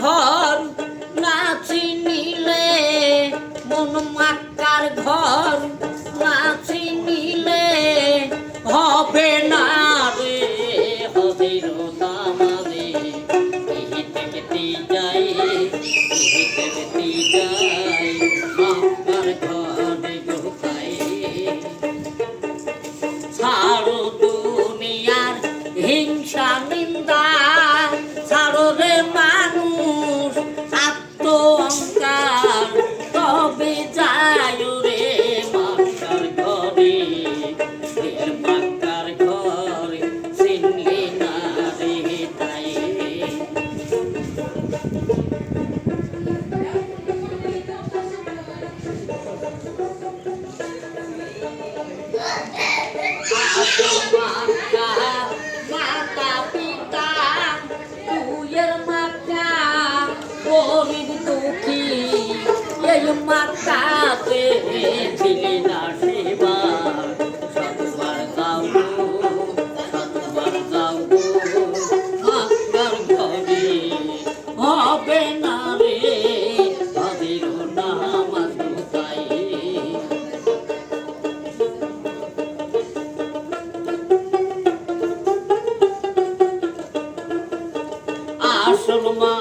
ঘর না চিনিলে, মন মাক্কার ঘর না চিনিলে হবে না রে হদির দামারে। ইহিতে গেতি যাই, ইহিতে গেতি যাই, মাক্কার ঘরে গোতাই। ছাড়ো দুনিয়ার হিংসা নিন্দা, ছাড়ো রে মানুষ আত্ম অহংকার, তবে যায় রে মাক্কার ঘরে। মাক্কার ঘরে চিনলি না রে তাই। মাতা পিতা তুইয়ের মাতা গরিব দুঃখী, এই মাতাতে ছিলি না সেবার। সতবার যাও গো, সতবার যাও গো মাতার ঘরে, হবে না রে তাদের নামাজ তাই। আসল মা